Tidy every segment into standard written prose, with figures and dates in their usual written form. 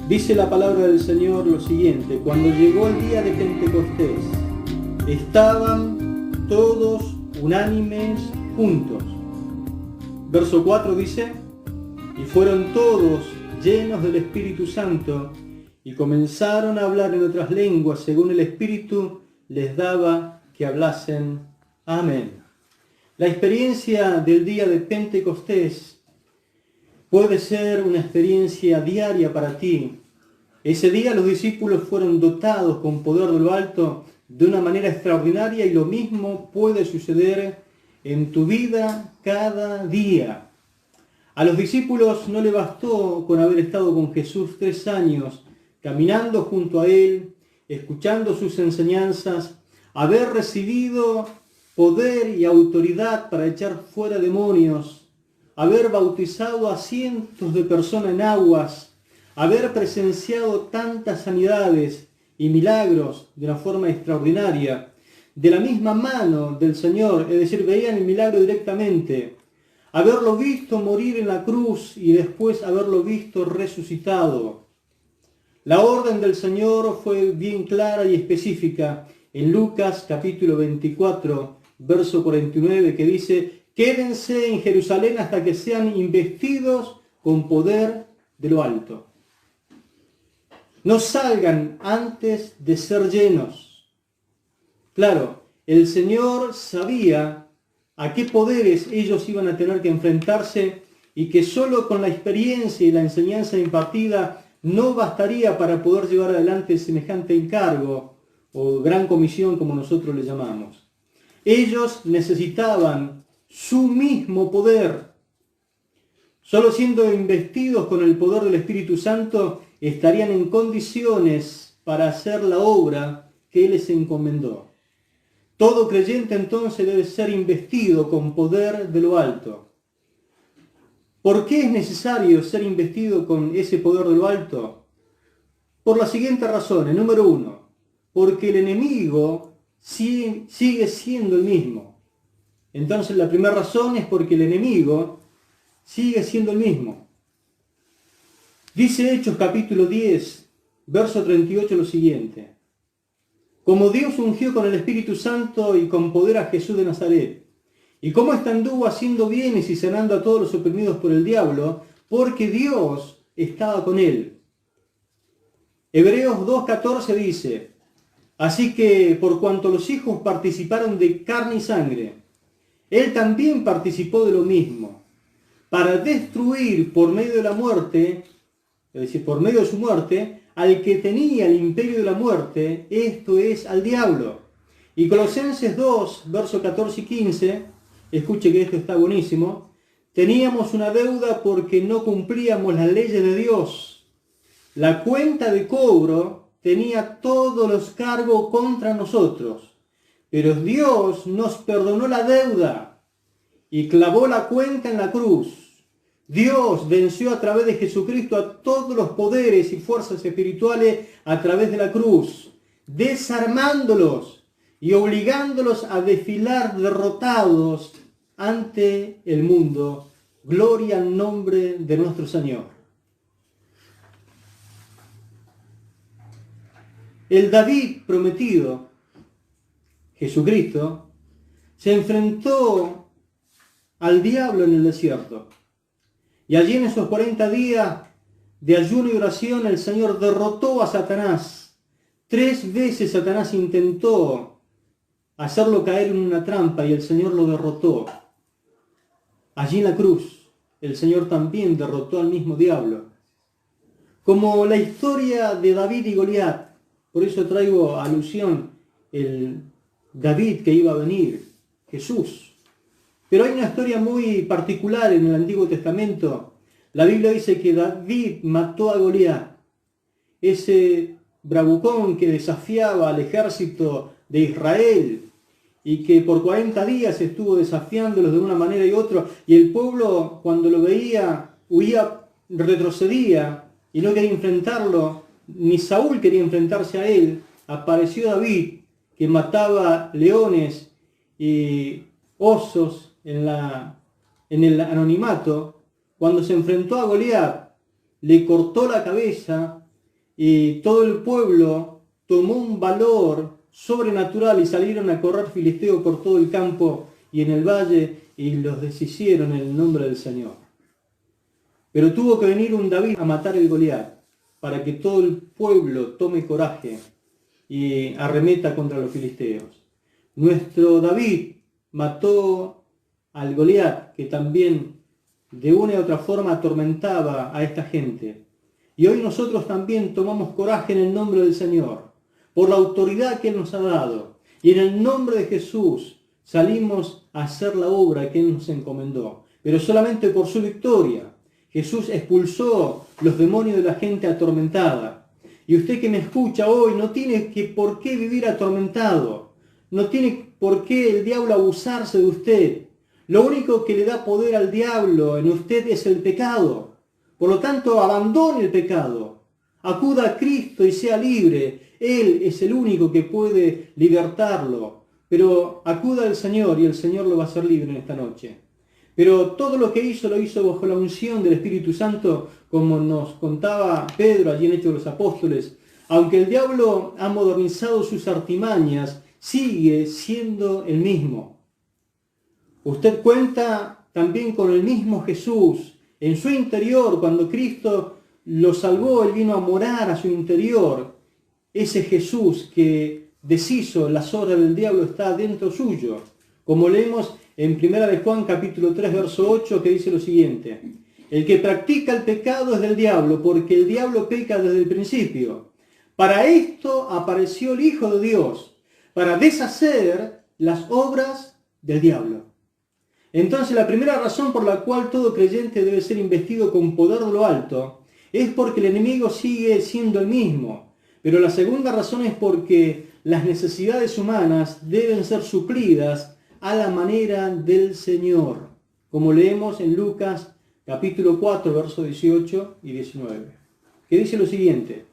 Dice la palabra del Señor lo siguiente: cuando llegó el día de Pentecostés, estaban todos unánimes juntos. Verso 4 dice: y fueron todos llenos del Espíritu Santo y comenzaron a hablar en otras lenguas según el Espíritu les daba que hablasen. Amén. La experiencia del día de Pentecostés puede ser una experiencia diaria para ti. Ese día los discípulos fueron dotados con poder de lo alto de una manera extraordinaria, y lo mismo puede suceder en tu vida cada día. A los discípulos no le bastó con haber estado con Jesús 3 años, caminando junto a Él, escuchando sus enseñanzas, haber recibido poder y autoridad para echar fuera demonios, haber bautizado a cientos de personas en aguas, haber presenciado tantas sanidades y milagros de una forma extraordinaria, de la misma mano del Señor, es decir, veían el milagro directamente, haberlo visto morir en la cruz y después haberlo visto resucitado. La orden del Señor fue bien clara y específica en Lucas capítulo 24, verso 49, que dice: quédense en Jerusalén hasta que sean investidos con poder de lo alto. No salgan antes de ser llenos. Claro, el Señor sabía a qué poderes ellos iban a tener que enfrentarse, y que solo con la experiencia y la enseñanza impartida no bastaría para poder llevar adelante semejante encargo o gran comisión, como nosotros le llamamos. Ellos necesitaban su mismo poder. Solo siendo investidos con el poder del Espíritu Santo estarían en condiciones para hacer la obra que Él les encomendó. Todo creyente entonces debe ser investido con poder de lo alto. ¿Por qué es necesario ser investido con ese poder de lo alto? Por las siguientes razones. Número 1, porque el enemigo sigue siendo el mismo. Entonces la primera razón es porque el enemigo sigue siendo el mismo. Dice Hechos capítulo 10, verso 38 lo siguiente: como Dios ungió con el Espíritu Santo y con poder a Jesús de Nazaret, y cómo éste anduvo haciendo bienes y sanando a todos los oprimidos por el diablo, porque Dios estaba con él. Hebreos 2:14 dice: así que por cuanto los hijos participaron de carne y sangre, él también participó de lo mismo, para destruir por medio de la muerte, es decir, por medio de su muerte, al que tenía el imperio de la muerte, esto es, al diablo. Y Colosenses 2, versos 14 y 15, escuche que esto está buenísimo: teníamos una deuda porque no cumplíamos las leyes de Dios. La cuenta de cobro tenía todos los cargos contra nosotros, pero Dios nos perdonó la deuda y clavó la cuenta en la cruz. Dios venció a través de Jesucristo a todos los poderes y fuerzas espirituales a través de la cruz, desarmándolos y obligándolos a desfilar derrotados ante el mundo. Gloria al nombre de nuestro Señor. El David prometido, Jesucristo, se enfrentó al diablo en el desierto. Y allí en esos 40 días de ayuno y oración el Señor derrotó a Satanás. 3 veces Satanás intentó hacerlo caer en una trampa y el Señor lo derrotó. Allí en la cruz el Señor también derrotó al mismo diablo. Como la historia de David y Goliat, por eso traigo alusión el David que iba a venir, Jesús. Pero hay una historia muy particular en el Antiguo Testamento. La Biblia dice que David mató a Goliat, ese bravucón que desafiaba al ejército de Israel y que por 40 días estuvo desafiándolos de una manera y otra, y el pueblo cuando lo veía huía, retrocedía y no quería enfrentarlo, ni Saúl quería enfrentarse a él. Apareció David, que mataba leones y osos en el anonimato. Cuando se enfrentó a Goliat, le cortó la cabeza y todo el pueblo tomó un valor sobrenatural y salieron a correr filisteos por todo el campo y en el valle y los deshicieron en el nombre del Señor. Pero tuvo que venir un David a matar el Goliat para que todo el pueblo tome coraje y arremeta contra los filisteos. Nuestro David mató al Goliat, que también de una u otra forma atormentaba a esta gente. Y hoy nosotros también tomamos coraje en el nombre del Señor, por la autoridad que Él nos ha dado. Y en el nombre de Jesús salimos a hacer la obra que Él nos encomendó, pero solamente por su victoria. Jesús expulsó los demonios de la gente atormentada. Y usted que me escucha hoy no tiene por qué vivir atormentado. No tiene por qué el diablo abusarse de usted. Lo único que le da poder al diablo en usted es el pecado. Por lo tanto, abandone el pecado. Acuda a Cristo y sea libre. Él es el único que puede libertarlo. Pero acuda al Señor y el Señor lo va a hacer libre en esta noche. Pero todo lo que hizo, lo hizo bajo la unción del Espíritu Santo, como nos contaba Pedro allí en Hechos de los Apóstoles. Aunque el diablo ha modernizado sus artimañas, sigue siendo el mismo. Usted cuenta también con el mismo Jesús en su interior. Cuando Cristo lo salvó, Él vino a morar a su interior. Ese Jesús que deshizo las obras del diablo está dentro suyo. Como leemos en 1 de Juan capítulo 3, verso 8, que dice lo siguiente: el que practica el pecado es del diablo, porque el diablo peca desde el principio. Para esto apareció el Hijo de Dios, para deshacer las obras del diablo. Entonces la primera razón por la cual todo creyente debe ser investido con poder de lo alto es porque el enemigo sigue siendo el mismo. Pero la segunda razón es porque las necesidades humanas deben ser suplidas a la manera del Señor, como leemos en Lucas capítulo 4, versos 18 y 19, que dice lo siguiente: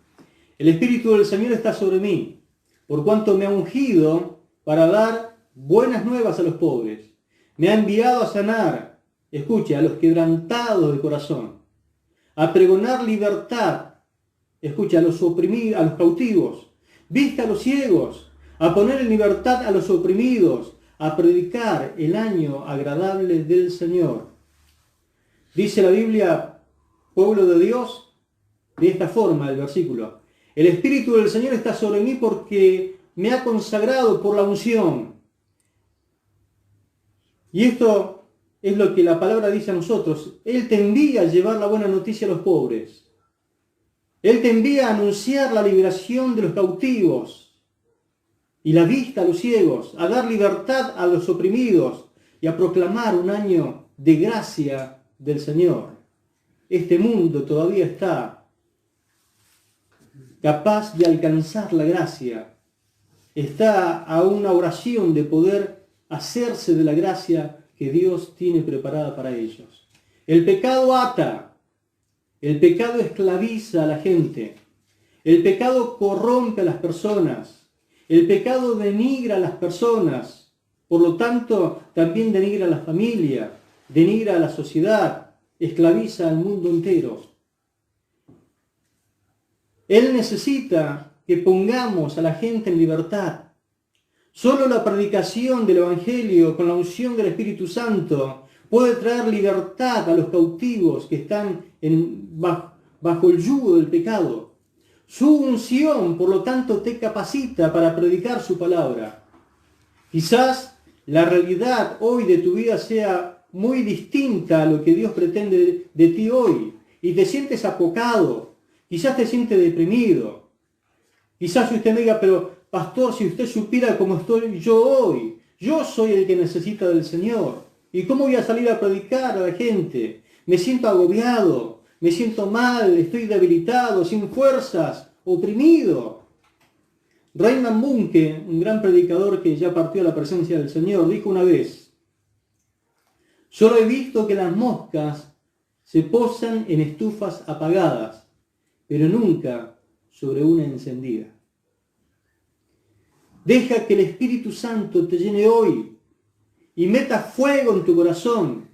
el Espíritu del Señor está sobre mí, por cuanto me ha ungido para dar buenas nuevas a los pobres. Me ha enviado a sanar, escuche, a los quebrantados de corazón, a pregonar libertad, escuche, a los oprimidos, a los cautivos, vista a los ciegos, a poner en libertad a los oprimidos, a predicar el año agradable del Señor. Dice la Biblia, pueblo de Dios, de esta forma el versículo: el Espíritu del Señor está sobre mí porque me ha consagrado por la unción. Y esto es lo que la palabra dice a nosotros. Él te envía a llevar la buena noticia a los pobres. Él te envía a anunciar la liberación de los cautivos y la vista a los ciegos, a dar libertad a los oprimidos y a proclamar un año de gracia del Señor. Este mundo todavía está capaz de alcanzar la gracia. Está a una oración de poder hacerse de la gracia que Dios tiene preparada para ellos. El pecado ata, el pecado esclaviza a la gente, el pecado corrompe a las personas, el pecado denigra a las personas, por lo tanto también denigra a la familia, denigra a la sociedad, esclaviza al mundo entero. Él necesita que pongamos a la gente en libertad. Solo la predicación del Evangelio con la unción del Espíritu Santo puede traer libertad a los cautivos que están bajo el yugo del pecado. Su unción, por lo tanto, te capacita para predicar su palabra. Quizás la realidad hoy de tu vida sea muy distinta a lo que Dios pretende de ti hoy y te sientes apocado, quizás te sientes deprimido. Quizás usted me diga, pero pastor, si usted supiera cómo estoy yo hoy, yo soy el que necesita del Señor. ¿Y cómo voy a salir a predicar a la gente? Me siento agobiado, me siento mal, estoy debilitado, sin fuerzas, oprimido. Reinhard Bonnke, un gran predicador que ya partió a la presencia del Señor, dijo una vez: solo he visto que las moscas se posan en estufas apagadas, pero nunca sobre una encendida. Deja que el Espíritu Santo te llene hoy y meta fuego en tu corazón.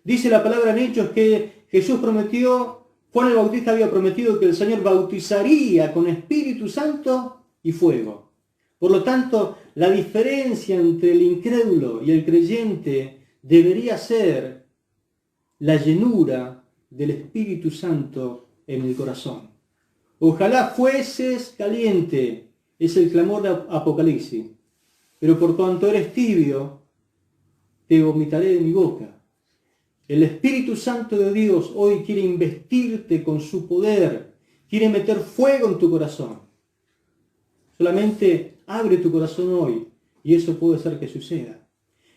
Dice la palabra en Hechos que Jesús prometió Juan el Bautista había prometido que el Señor bautizaría con Espíritu Santo y fuego. Por lo tanto, la diferencia entre el incrédulo y el creyente debería ser la llenura del Espíritu Santo en el corazón. Ojalá fueses caliente, es el clamor de Apocalipsis, pero por cuanto eres tibio, te vomitaré de mi boca. El Espíritu Santo de Dios hoy quiere investirte con su poder, quiere meter fuego en tu corazón. Solamente abre tu corazón hoy y eso puede ser que suceda.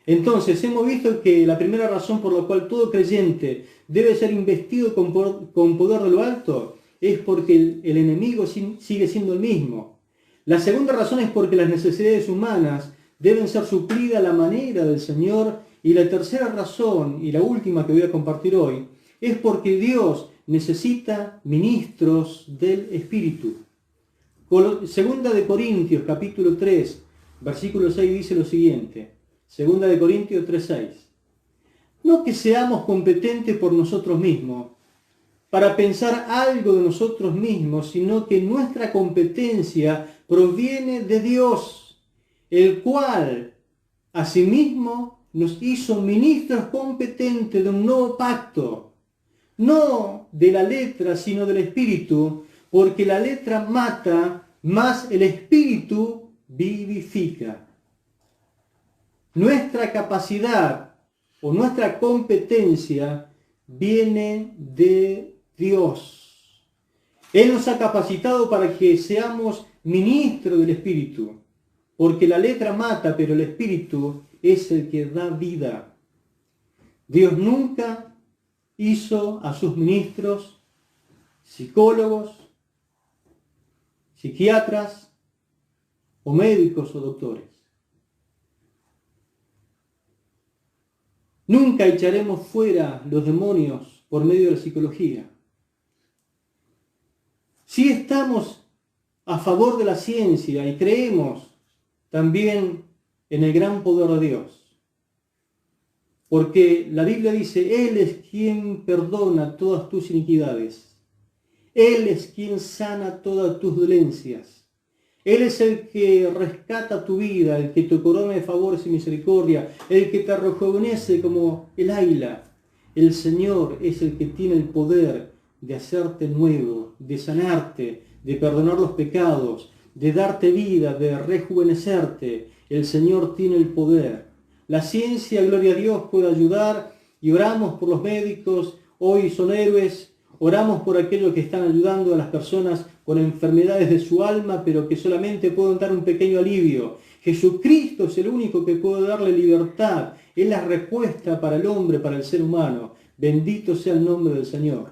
Entonces, hemos visto que la primera razón por la cual todo creyente debe ser investido con poder de lo alto es porque el enemigo sigue siendo el mismo. La segunda razón es porque las necesidades humanas deben ser suplidas a la manera del Señor. Y la tercera razón, y la última que voy a compartir hoy, es porque Dios necesita ministros del Espíritu. Segunda de Corintios, capítulo 3, versículo 6 dice lo siguiente. Segunda de Corintios 3:6. No que seamos competentes por nosotros mismos, para pensar algo de nosotros mismos, sino que nuestra competencia proviene de Dios, el cual, asimismo, nos hizo ministros competentes de un nuevo pacto, no de la letra, sino del Espíritu, porque la letra mata, mas el Espíritu vivifica. Nuestra capacidad o nuestra competencia viene de Dios. Él nos ha capacitado para que seamos ministros del Espíritu, porque la letra mata, pero el Espíritu es el que da vida. Dios nunca hizo a sus ministros psicólogos, psiquiatras o médicos o doctores. Nunca echaremos fuera los demonios por medio de la psicología. Si estamos a favor de la ciencia y creemos también en el gran poder de Dios. Porque la Biblia dice, Él es quien perdona todas tus iniquidades. Él es quien sana todas tus dolencias. Él es el que rescata tu vida, el que te corona de favores y misericordia, el que te rejuvenece como el águila. El Señor es el que tiene el poder de hacerte nuevo, de sanarte, de perdonar los pecados, de darte vida, de rejuvenecerte. El Señor tiene el poder. La ciencia, gloria a Dios, puede ayudar y oramos por los médicos. Hoy son héroes. Oramos por aquellos que están ayudando a las personas con enfermedades de su alma, pero que solamente pueden dar un pequeño alivio. Jesucristo es el único que puede darle libertad. Es la respuesta para el hombre, para el ser humano. Bendito sea el nombre del Señor.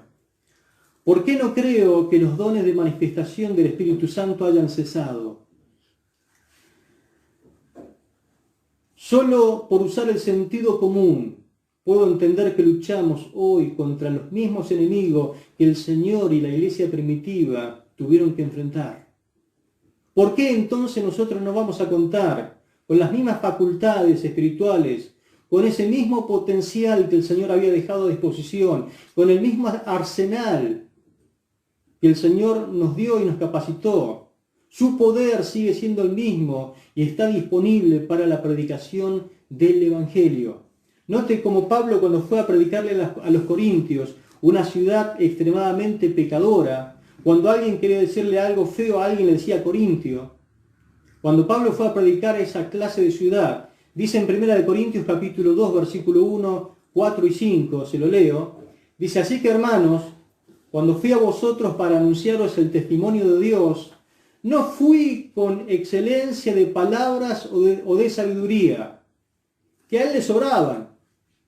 ¿Por qué no creo que los dones de manifestación del Espíritu Santo hayan cesado? Solo por usar el sentido común puedo entender que luchamos hoy contra los mismos enemigos que el Señor y la iglesia primitiva tuvieron que enfrentar. ¿Por qué entonces nosotros no vamos a contar con las mismas facultades espirituales, con ese mismo potencial que el Señor había dejado a disposición, con el mismo arsenal que el Señor nos dio y nos capacitó? Su poder sigue siendo el mismo y está disponible para la predicación del Evangelio. Note como Pablo, cuando fue a predicarle a los corintios, una ciudad extremadamente pecadora, cuando alguien quería decirle algo feo a alguien le decía corintio. Cuando Pablo fue a predicar a esa clase de ciudad, dice en 1 Corintios capítulo 2, versículo 1, 4 y 5, se lo leo, dice, así que hermanos, cuando fui a vosotros para anunciaros el testimonio de Dios, no fui con excelencia de palabras o de sabiduría, que a él le sobraban.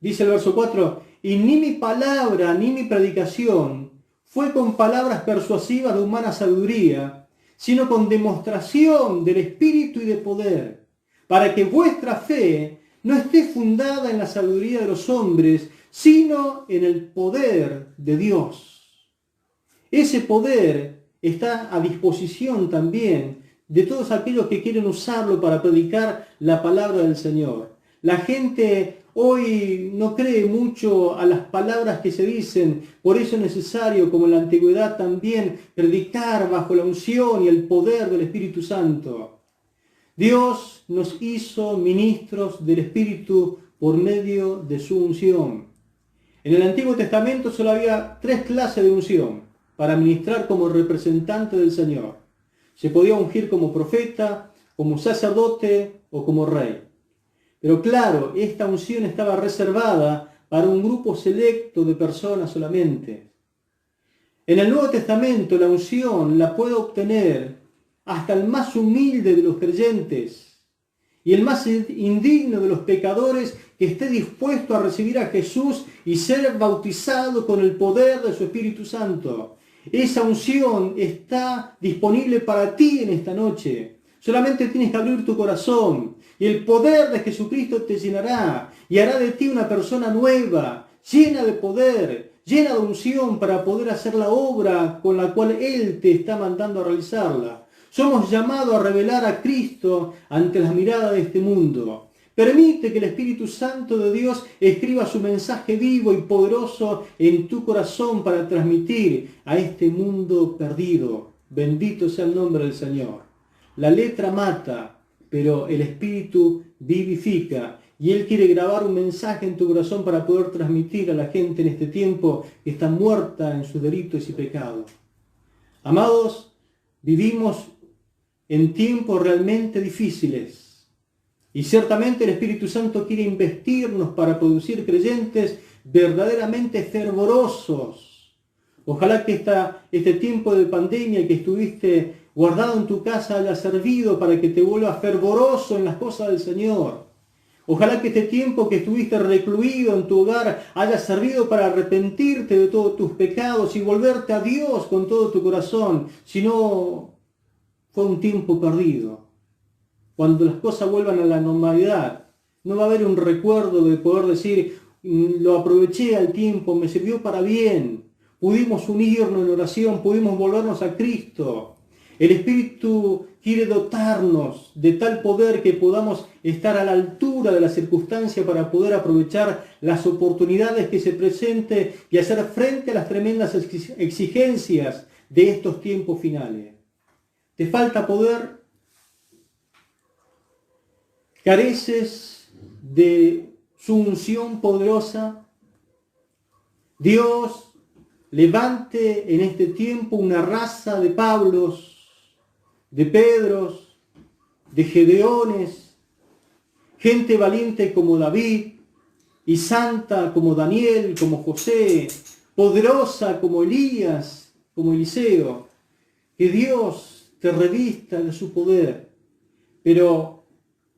Dice el verso 4, y ni mi palabra ni mi predicación fue con palabras persuasivas de humana sabiduría, sino con demostración del Espíritu y de poder, para que vuestra fe no esté fundada en la sabiduría de los hombres, sino en el poder de Dios. Ese poder está a disposición también de todos aquellos que quieren usarlo para predicar la palabra del Señor. La gente hoy no cree mucho a las palabras que se dicen. Por eso es necesario, como en la antigüedad también, predicar bajo la unción y el poder del Espíritu Santo. Dios nos hizo ministros del Espíritu por medio de su unción. En el Antiguo Testamento solo había 3 clases de unción para ministrar como representante del Señor. Se podía ungir como profeta, como sacerdote o como rey. Pero claro, esta unción estaba reservada para un grupo selecto de personas solamente. En el Nuevo Testamento la unción la puede obtener hasta el más humilde de los creyentes y el más indigno de los pecadores que esté dispuesto a recibir a Jesús y ser bautizado con el poder de su Espíritu Santo. Esa unción está disponible para ti en esta noche. Solamente tienes que abrir tu corazón y el poder de Jesucristo te llenará y hará de ti una persona nueva, llena de poder, llena de unción para poder hacer la obra con la cual Él te está mandando a realizarla. Somos llamados a revelar a Cristo ante las miradas de este mundo. Permite que el Espíritu Santo de Dios escriba su mensaje vivo y poderoso en tu corazón para transmitir a este mundo perdido. Bendito sea el nombre del Señor. La letra mata, pero el Espíritu vivifica. Y Él quiere grabar un mensaje en tu corazón para poder transmitir a la gente en este tiempo que está muerta en sus delitos y pecados. Amados, vivimos en tiempos realmente difíciles. Y ciertamente el Espíritu Santo quiere investirnos para producir creyentes verdaderamente fervorosos. Ojalá que este tiempo de pandemia que estuviste guardado en tu casa haya servido para que te vuelvas fervoroso en las cosas del Señor. Ojalá que este tiempo que estuviste recluido en tu hogar haya servido para arrepentirte de todos tus pecados y volverte a Dios con todo tu corazón. Si no, fue un tiempo perdido. Cuando las cosas vuelvan a la normalidad, no va a haber un recuerdo de poder decir, lo aproveché al tiempo, me sirvió para bien, pudimos unirnos en oración, pudimos volvernos a Cristo. El Espíritu quiere dotarnos de tal poder que podamos estar a la altura de la circunstancia para poder aprovechar las oportunidades que se presenten y hacer frente a las tremendas exigencias de estos tiempos finales. ¿Te falta poder? ¿Careces de su unción poderosa? Dios levante en este tiempo una raza de Pablos, de Pedros, de Gedeones, gente valiente como David y santa como Daniel, como José, poderosa como Elías, como Eliseo. Que Dios te revista de su poder, pero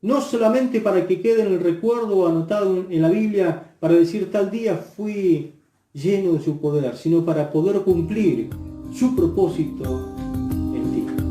no solamente para que quede en el recuerdo anotado en la Biblia para decir tal día fui lleno de su poder, sino para poder cumplir su propósito en ti.